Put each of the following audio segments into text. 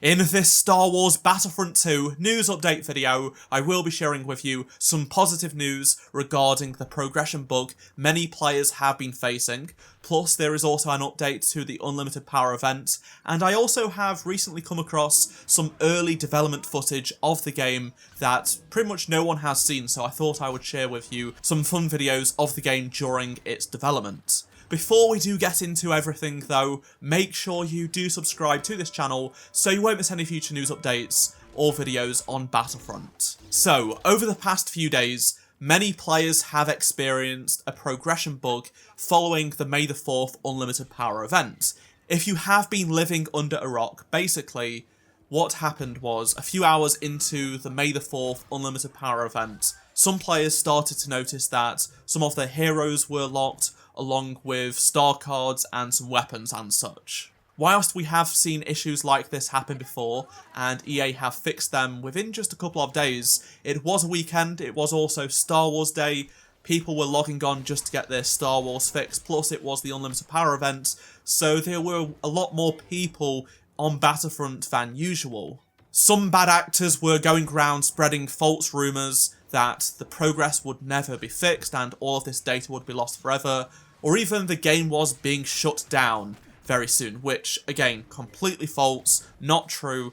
In this Star Wars Battlefront 2 news update video, I will be sharing with you some positive news regarding the progression bug many players have been facing, plus there is also an update to the Unlimited Power event, and I also have recently come across some early development footage of the game that pretty much no one has seen, so I thought I would share with you some fun videos of the game during its development. Before we do get into everything though, make sure you do subscribe to this channel so you won't miss any future news updates or videos on Battlefront. So, over the past few days, many players have experienced a progression bug following the May the 4th Unlimited Power event. If you have been living under a rock, basically what happened was a few hours into the May the 4th Unlimited Power event, some players started to notice that some of their heroes were locked, along with star cards and some weapons and such. Whilst we have seen issues like this happen before, and EA have fixed them within just a couple of days, it was a weekend, it was also Star Wars Day, people were logging on just to get their Star Wars fix, plus it was the Unlimited Power event, so there were a lot more people on Battlefront than usual. Some bad actors were going around spreading false rumours that the progress would never be fixed and all of this data would be lost forever, or even the game was being shut down very soon, which, again, completely false, not true.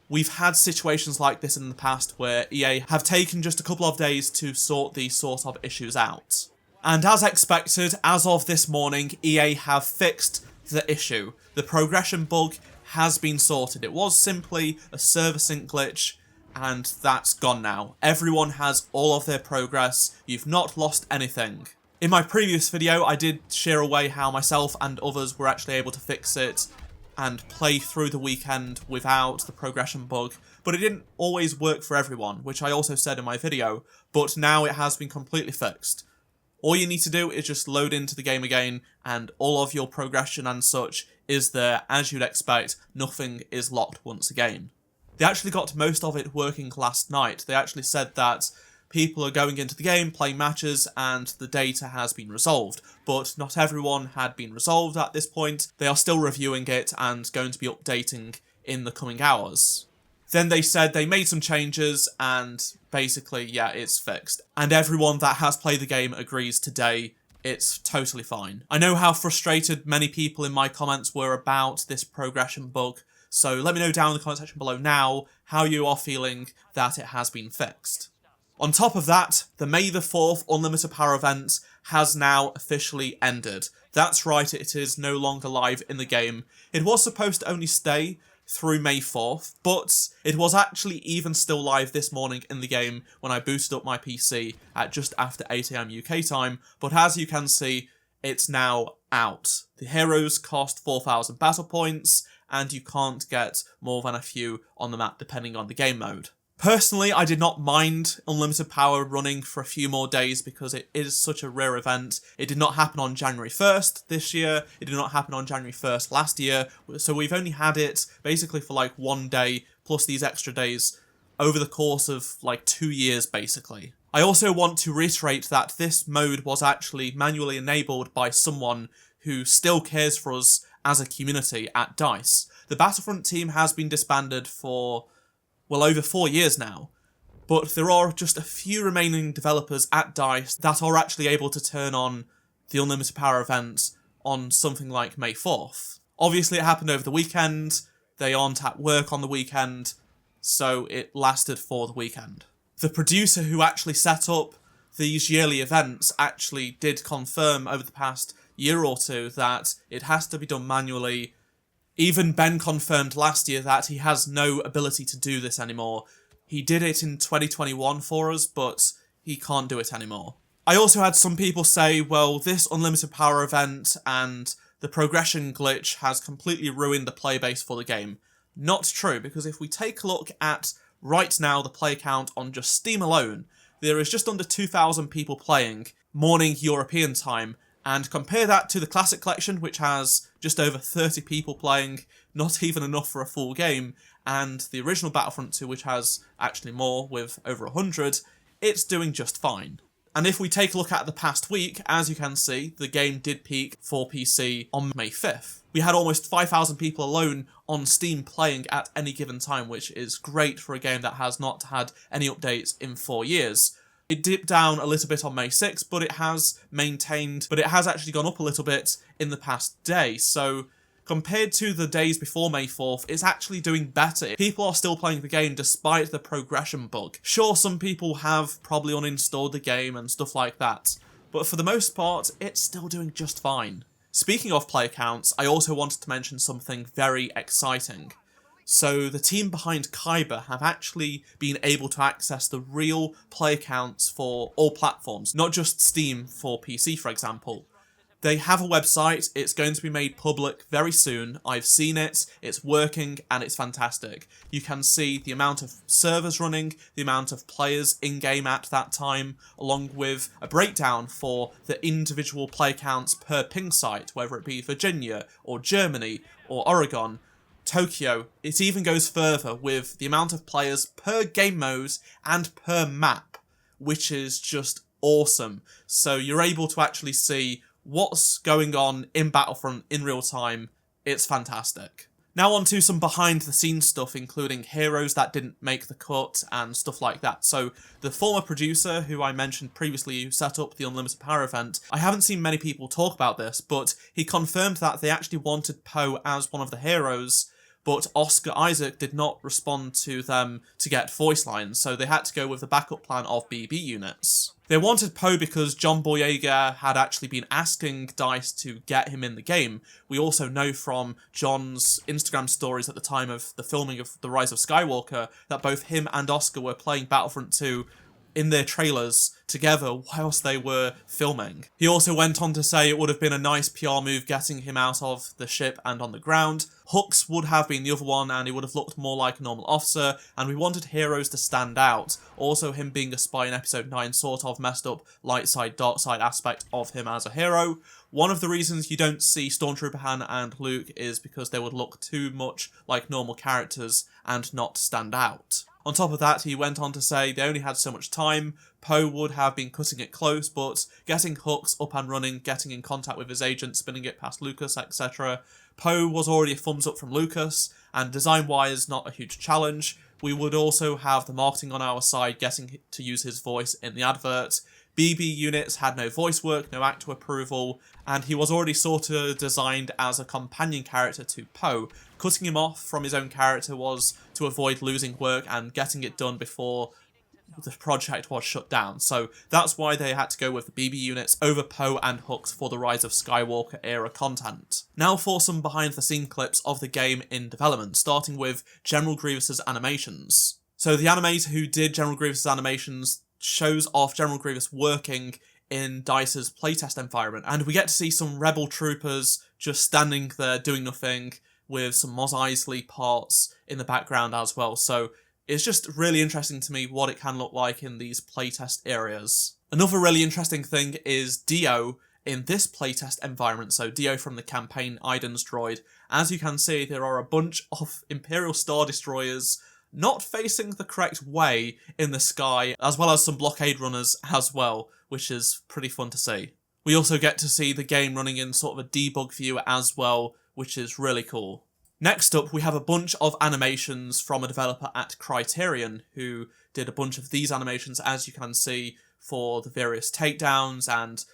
We've had situations like this in the past where EA have taken just a couple of days to sort these sort of issues out. And as expected, as of this morning, EA have fixed the issue. The progression bug has been sorted. It was simply a server sync glitch, and that's gone now. Everyone has all of their progress. You've not lost anything. In my previous video, I did share away how myself and others were actually able to fix it and play through the weekend without the progression bug, but it didn't always work for everyone, which I also said in my video, but now it has been completely fixed. All you need to do is just load into the game again, and all of your progression and such is there as you'd expect. Nothing is locked once again. They actually got most of it working last night. They actually said that people are going into the game, playing matches, and the data has been resolved. But not everyone had been resolved at this point. They are still reviewing it and going to be updating in the coming hours. Then they said they made some changes and basically, yeah, it's fixed. And everyone that has played the game agrees today it's totally fine. I know how frustrated many people in my comments were about this progression bug, so let me know down in the comment section below now how you are feeling that it has been fixed. On top of that, the May the 4th Unlimited Power event has now officially ended. That's right, it is no longer live in the game. It was supposed to only stay through May 4th, but it was actually even still live this morning in the game when I booted up my PC at just after 8 AM UK time, but as you can see, it's now out. The heroes cost 4,000 battle points, and you can't get more than a few on the map depending on the game mode. Personally, I did not mind Unlimited Power running for a few more days because it is such a rare event. It did not happen on January 1st this year, it did not happen on January 1st last year, so we've only had it basically for like 1 day plus these extra days over the course of like 2 years basically. I also want to reiterate that this mode was actually manually enabled by someone who still cares for us as a community at DICE. The Battlefront team has been disbanded for well over 4 years now, but there are just a few remaining developers at DICE that are actually able to turn on the Unlimited Power event on something like May 4th. Obviously it happened over the weekend, they aren't at work on the weekend, so it lasted for the weekend. The producer who actually set up these yearly events actually did confirm over the past year or two that it has to be done manually. Even Ben confirmed last year that he has no ability to do this anymore. He did it in 2021 for us, but he can't do it anymore. I also had some people say, well, this Unlimited Power event and the progression glitch has completely ruined the play base for the game. Not true, because if we take a look at right now the play count on just Steam alone, there is just under 2,000 people playing morning European time, and compare that to the Classic Collection, which has just over 30 people playing, not even enough for a full game, and the original Battlefront 2, which has actually more, with over 100, it's doing just fine. And if we take a look at the past week, as you can see, the game did peak for PC on May 5th. We had almost 5,000 people alone on Steam playing at any given time, which is great for a game that has not had any updates in 4 years. It dipped down a little bit on May 6th, but it has actually gone up a little bit in the past day. So compared to the days before May 4th, it's actually doing better. People are still playing the game despite the progression bug. Sure, some people have probably uninstalled the game and stuff like that, but for the most part, it's still doing just fine. Speaking of player counts, I also wanted to mention something very exciting. So the team behind Kyber have actually been able to access the real player counts for all platforms, not just Steam for PC, for example. They have a website, it's going to be made public very soon. I've seen it, it's working, and it's fantastic. You can see the amount of servers running, the amount of players in-game at that time, along with a breakdown for the individual player counts per ping site, whether it be Virginia, or Germany, or Oregon, Tokyo. It even goes further with the amount of players per game mode and per map, which is just awesome. So you're able to actually see what's going on in Battlefront in real time. It's fantastic. Now on to some behind the scenes stuff, including heroes that didn't make the cut and stuff like that. So the former producer who I mentioned previously who set up the Unlimited Power event, I haven't seen many people talk about this, but he confirmed that they actually wanted Poe as one of the heroes, but Oscar Isaac did not respond to them to get voice lines, so they had to go with the backup plan of BB units. They wanted Poe because John Boyega had actually been asking DICE to get him in the game. We also know from John's Instagram stories at the time of the filming of The Rise of Skywalker that both him and Oscar were playing Battlefront 2 in their trailers together whilst they were filming. He also went on to say it would have been a nice PR move getting him out of the ship and on the ground. Hux would have been the other one, and he would have looked more like a normal officer, and we wanted heroes to stand out. Also, him being a spy in Episode 9 sort of messed up light side, dark side aspect of him as a hero. One of the reasons you don't see Stormtrooper Han and Luke is because they would look too much like normal characters and not stand out. On top of that, he went on to say they only had so much time. Poe would have been cutting it close, but getting Hux up and running, getting in contact with his agent, spinning it past Lucas, etc. Poe was already a thumbs up from Lucas, and design-wise, not a huge challenge. We would also have the marketing on our side, getting to use his voice in the advert. BB units had no voice work, no actor approval, and he was already sort of designed as a companion character to Poe. Cutting him off from his own character was to avoid losing work and getting it done before the project was shut down. So that's why they had to go with the BB units over Poe and Hux for the Rise of Skywalker era content. Now for some behind the scene clips of the game in development, starting with General Grievous's animations. So the animator who did General Grievous's animations shows off General Grievous working in DICE's playtest environment, and we get to see some rebel troopers just standing there doing nothing with some Mos Eisley parts in the background as well. So it's just really interesting to me what it can look like in these playtest areas. Another really interesting thing is Dio in this playtest environment, so Dio from the campaign Iden's droid. As you can see, there are a bunch of Imperial Star Destroyers not facing the correct way in the sky, as well as some blockade runners as well, which is pretty fun to see. We also get to see the game running in sort of a debug view as well, which is really cool. Next up, we have a bunch of animations from a developer at Criterion, who did a bunch of these animations, as you can see, for the various takedowns and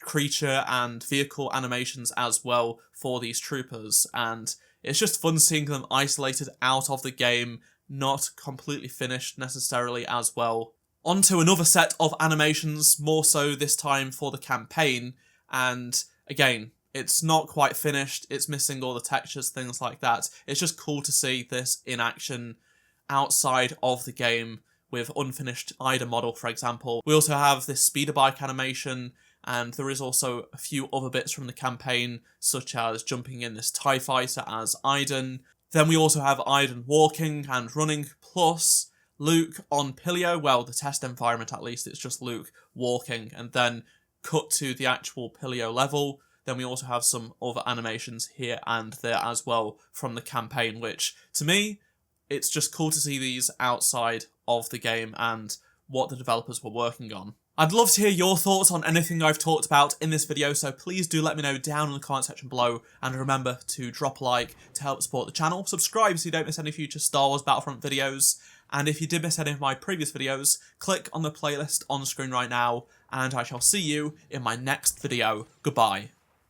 creature and vehicle animations as well for these troopers. And it's just fun seeing them isolated out of the game, not completely finished necessarily as well. On to another set of animations, more so this time for the campaign, and again, it's not quite finished, it's missing all the textures, things like that. It's just cool to see this in action outside of the game with unfinished Ida model, for example. We also have this speeder bike animation, and there is also a few other bits from the campaign, such as jumping in this TIE fighter as Iden. Then we also have Iden walking and running, plus Luke on Pilio. Well, the test environment at least, it's just Luke walking, and then cut to the actual Pilio level. Then we also have some other animations here and there as well from the campaign, which, to me, it's just cool to see these outside of the game and what the developers were working on. I'd love to hear your thoughts on anything I've talked about in this video, so please do let me know down in the comment section below, and remember to drop a like to help support the channel, subscribe so you don't miss any future Star Wars Battlefront videos, and if you did miss any of my previous videos, click on the playlist on screen right now, and I shall see you in my next video. Goodbye.